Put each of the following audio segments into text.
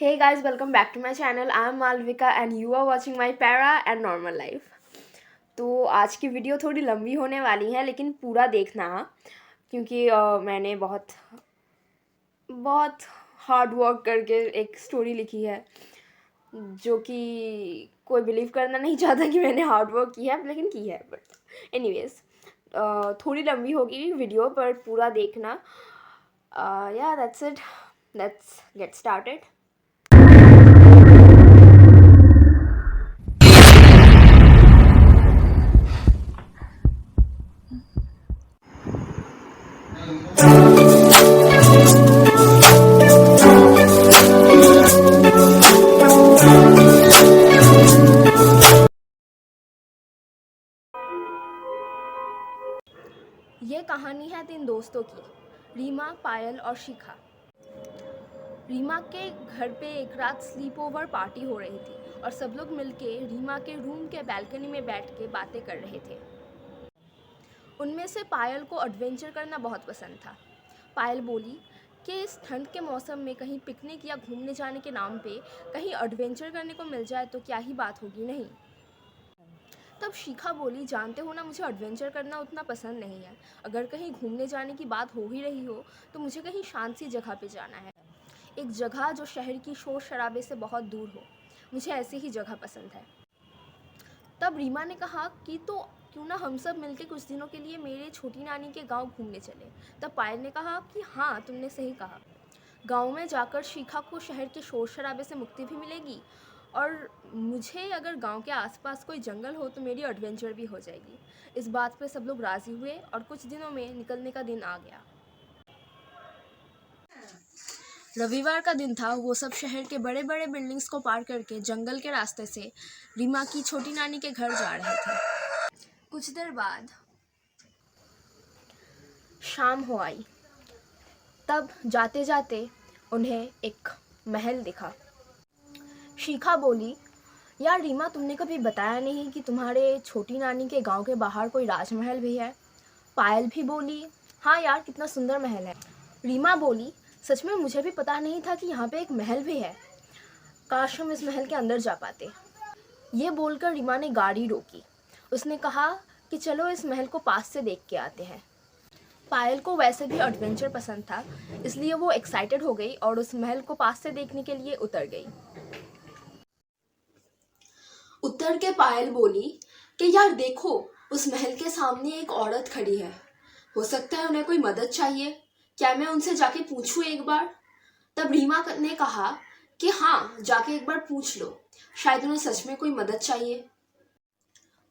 Hey guys, welcome back to my channel. I am Malvika and you are watching my para and normal life. तो आज की video थोड़ी लंबी होने वाली है लेकिन पूरा देखना हाँ, क्योंकि मैंने बहुत बहुत हार्ड वर्क करके एक स्टोरी लिखी है जो कि कोई बिलीव करना नहीं चाहता कि मैंने हार्ड वर्क की है लेकिन की है। बट एनीवेज थोड़ी लंबी होगी वीडियो पर पूरा देखना। या that's it, let's get started. ये कहानी है 3 दोस्तों की, रीमा, पायल और शिखा। रीमा के घर पे एक रात स्लीप ओवर पार्टी हो रही थी और सब लोग मिलके रीमा के रूम के बैल्कनी में बैठ के बातें कर रहे थे। उनमें से पायल को एडवेंचर करना बहुत पसंद था। पायल बोली कि इस ठंड के मौसम में कहीं पिकनिक या घूमने जाने के नाम पे कहीं एडवेंचर करने को मिल जाए तो क्या ही बात होगी नहीं। तब शिखा बोली, जानते हो ना, मुझे एडवेंचर करना उतना पसंद नहीं है। अगर कहीं घूमने जाने की बात हो ही रही हो तो मुझे कहीं शांत सी जगह पे जाना है, एक जगह जो शहर की शोर शराबे से बहुत दूर हो। मुझे ऐसी ही जगह पसंद है। तब रीमा ने कहा कि तो क्यों ना हम सब मिलके कुछ दिनों के लिए मेरे छोटी नानी के गांव घूमने चले। तब पायल ने कहा कि हाँ, तुमने सही कहा। गांव में जाकर शिखा को शहर के शोर शराबे से मुक्ति भी मिलेगी और मुझे अगर गांव के आसपास कोई जंगल हो तो मेरी एडवेंचर भी हो जाएगी। इस बात पे सब लोग राज़ी हुए और कुछ दिनों में निकलने का दिन आ गया। रविवार का दिन था। वो सब शहर के बड़े बड़े बिल्डिंग्स को पार करके जंगल के रास्ते से रीमा की छोटी नानी के घर जा रहे थे। कुछ देर बाद शाम हो आई। तब जाते जाते उन्हें एक महल दिखा। शिखा बोली, यार रीमा, तुमने कभी बताया नहीं कि तुम्हारे छोटी नानी के गांव के बाहर कोई राजमहल भी है। पायल भी बोली, हाँ यार, कितना सुंदर महल है। रीमा बोली, सच में मुझे भी पता नहीं था कि यहाँ पे एक महल भी है। काश हम इस महल के अंदर जा पाते। ये बोलकर रीमा ने गाड़ी रोकी। उसने कहा कि चलो इस महल को पास से देख के आते हैं। पायल को वैसे भी एडवेंचर पसंद था, इसलिए वो एक्साइटेड हो गई और उस महल को पास से देखने के लिए उतर गई। उतर के पायल बोली कि यार देखो, उस महल के सामने एक औरत खड़ी है। हो सकता है उन्हें कोई मदद चाहिए। क्या मैं उनसे जाके पूछूं एक बार? तब रीमा ने कहा कि हाँ, जाके एक बार पूछ लो, शायद उन्हें सच में कोई मदद चाहिए।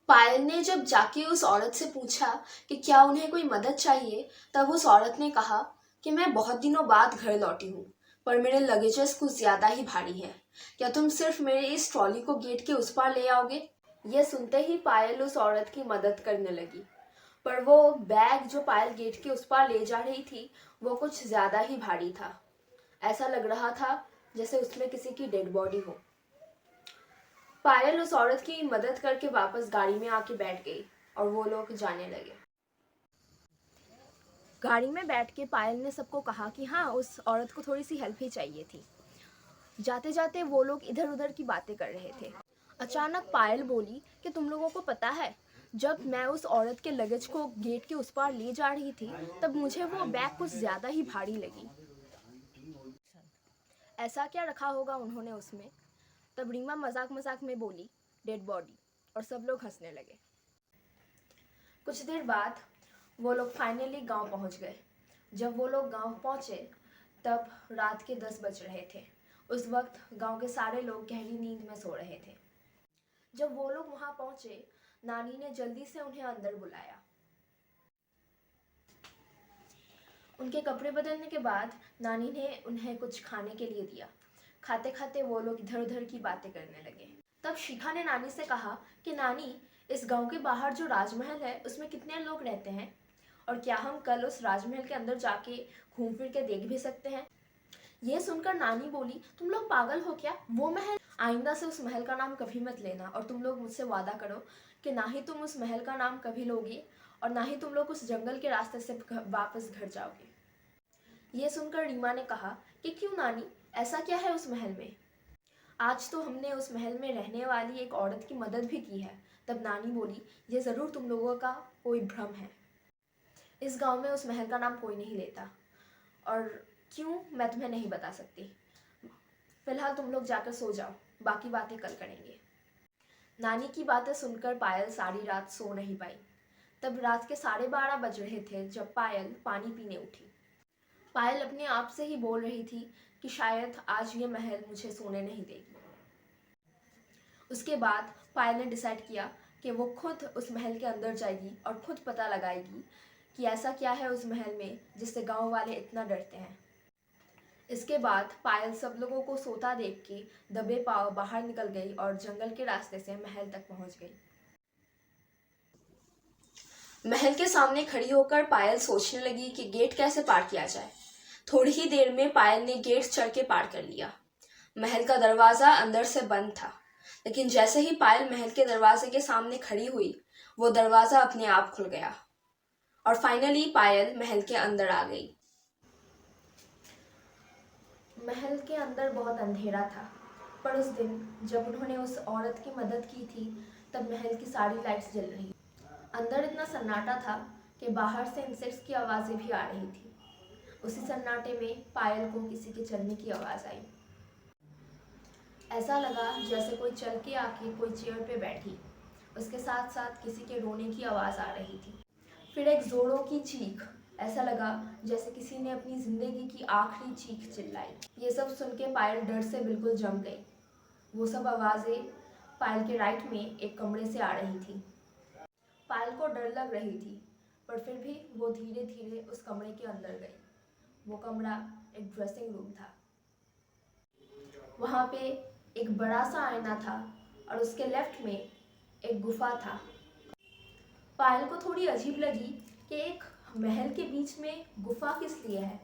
पायल ने जब जाके उस औरत से पूछा कि क्या उन्हें कोई मदद चाहिए, तब उस औरत ने कहा कि मैं बहुत दिनों बाद घर लौटी हूँ, पर मेरे लगेजेस कुछ ज्यादा ही भारी है। क्या तुम सिर्फ मेरे इस ट्रॉली को गेट के उस पार ले आओगे? यह सुनते ही पायल उस औरत की मदद करने लगी, पर वो बैग जो पायल गेट के उस पार ले जा रही थी वो कुछ ज्यादा ही भारी था। ऐसा लग रहा था जैसे उसमें किसी की डेड बॉडी हो। पायल उस औरत की मदद करके वापस गाड़ी में आके बैठ गई और वो लोग जाने लगे। गाड़ी में बैठ के पायल ने सबको कहा कि हाँ, उस औरत को थोड़ी सी हेल्प ही चाहिए थी। जाते जाते वो लोग इधर उधर की बातें कर रहे थे। अचानक पायल बोली कि तुम लोगों को पता है, जब मैं उस औरत के लगेज को गेट के उस पार ले जा रही थी तब मुझे वो बैग कुछ ज्यादा ही भारी लगी। ऐसा क्या रखा होगा उन्होंने उसमें? तब रीमा मजाक मजाक में बोली, डेड बॉडी, और सब लोग हंसने लगे। कुछ देर बाद वो लोग फाइनली गांव पहुंच गए। जब वो लोग गांव पहुंचे तब रात के 10 बज रहे थे। उस वक्त गांव के सारे लोग गहरी नींद में सो रहे थे। जब वो लोग वहां पहुंचे, नानी ने जल्दी से उन्हें अंदर बुलाया। उनके कपड़े बदलने के बाद नानी ने उन्हें कुछ खाने के लिए दिया। खाते खाते वो लोग इधर उधर की बातें करने लगे। तब शिखा ने नानी से कहा कि नानी, इस गांव के बाहर जो राजमहल है उसमें कितने लोग रहते हैं, और क्या हम कल उस राजमहल के अंदर जाके घूम फिर के देख भी सकते हैं? ये सुनकर नानी बोली, तुम लोग पागल हो क्या? वो महल, आइंदा से उस महल का नाम कभी मत लेना, और तुम लोग मुझसे वादा करो कि ना ही तुम उस महल का नाम कभी लोगे और ना ही तुम लोग उस जंगल के रास्ते से वापस घर जाओगे। ये सुनकर रीमा ने कहा कि क्यों नानी, ऐसा क्या है उस महल में? आज तो हमने उस महल में रहने वाली एक औरत की मदद भी की है। तब नानी बोली, ये ज़रूर तुम लोगों का कोई भ्रम है। इस गांव में उस महल का नाम कोई नहीं लेता, और क्यों मैं तुम्हें नहीं बता सकती। फिलहाल तुम लोग जाकर सो जाओ, बाकी बातें कल करेंगे। नानी की बातें सुनकर पायल सारी रात सो नहीं पाई। तब रात के 12:30 बज रहे थे जब पायल पानी पीने उठी। पायल अपने आप से ही बोल रही थी कि शायद आज ये महल मुझे सोने नहीं देगी। उसके बाद पायल ने डिसाइड किया कि वो खुद उस महल के अंदर जाएगी और खुद पता लगाएगी कि ऐसा क्या है उस महल में जिससे गांव वाले इतना डरते हैं। इसके बाद पायल सब लोगों को सोता देख के दबे पांव बाहर निकल गई और जंगल के रास्ते से महल तक पहुंच गई। महल के सामने खड़ी होकर पायल सोचने लगी कि गेट कैसे पार किया जाए। थोड़ी ही देर में पायल ने गेट चढ़ के पार कर लिया। महल का दरवाजा अंदर से बंद था, लेकिन जैसे ही पायल महल के दरवाजे के सामने खड़ी हुई, वो दरवाजा अपने आप खुल गया और फाइनली पायल महल के अंदर आ गई। महल के अंदर बहुत अंधेरा था, पर उस दिन जब उन्होंने उस औरत की मदद की थी तब महल की सारी लाइट्स जल रही। अंदर इतना सन्नाटा था कि बाहर से इंसेक्ट्स की आवाज़ें भी आ रही थी। उसी सन्नाटे में पायल को किसी के चलने की आवाज़ आई। ऐसा लगा जैसे कोई चल के आके कोई चेयर पे बैठी। उसके साथ साथ किसी के रोने की आवाज़ आ रही थी। फिर एक जोरों की चीख। ऐसा लगा जैसे किसी ने अपनी ज़िंदगी की आखिरी चीख चिल्लाई। ये सब सुन के पायल डर से बिल्कुल जम गई। वो सब आवाज़ें पायल के राइट में एक कमरे से आ रही थी। पायल को डर लग रही थी, पर फिर भी वो धीरे धीरे उस कमरे के अंदर गई। वो कमरा एक ड्रेसिंग रूम था। वहाँ पे एक बड़ा सा आईना था और उसके लेफ्ट में एक गुफा था। पायल को थोड़ी अजीब लगी कि एक महल के बीच में गुफा किस लिए है,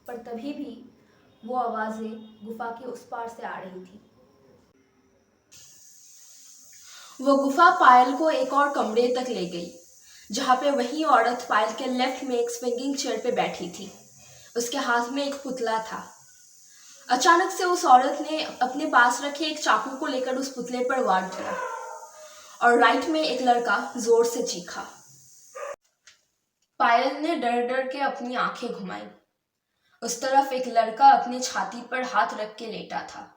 पर तभी भी वो आवाज़ें गुफा के उस पार से आ रही थी। वो गुफा पायल को एक और कमरे तक ले गई, जहाँ पे वही औरत पायल के लेफ्ट में एक स्विंगिंग चेयर पे बैठी थी। उसके हाथ में एक पुतला था। अचानक से उस औरत ने अपने पास रखे एक चाकू को लेकर उस पुतले पर वार किया और राइट में एक लड़का जोर से चीखा। पायल ने डर डर के अपनी आंखें घुमाई। उस तरफ एक लड़का अपनी छाती पर हाथ रख के लेटा था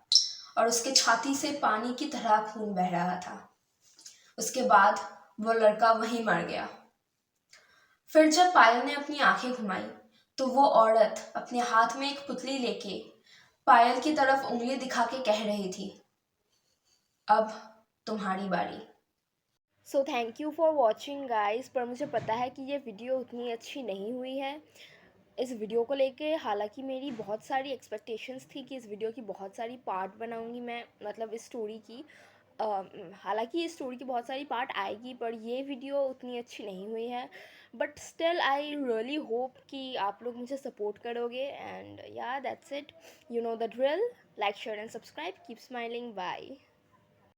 और उसके छाती से पानी की तरह खून बह रहा था। उसके बाद वो लड़का वहीं मर गया। फिर जब पायल ने अपनी आंखें घुमाई तो वो औरत अपने हाथ में एक पुतली लेके पायल की तरफ उंगली दिखा के कह रही थी, अब तुम्हारी बारी। So thank you for watching guys. पर मुझे पता है कि ये वीडियो उतनी अच्छी नहीं हुई है। इस वीडियो को लेके हालांकि मेरी बहुत सारी एक्सपेक्टेशंस थी कि इस वीडियो की बहुत सारी पार्ट बनाऊंगी मैं, मतलब इस स्टोरी की। हालांकि इस स्टोरी की बहुत सारी पार्ट आएगी, पर ये वीडियो उतनी अच्छी नहीं हुई है। But still I really hope कि आप लोग मुझे सपोर्ट करोगे। And yeah that's it, you know the drill. Like share and subscribe. Keep smiling. Bye.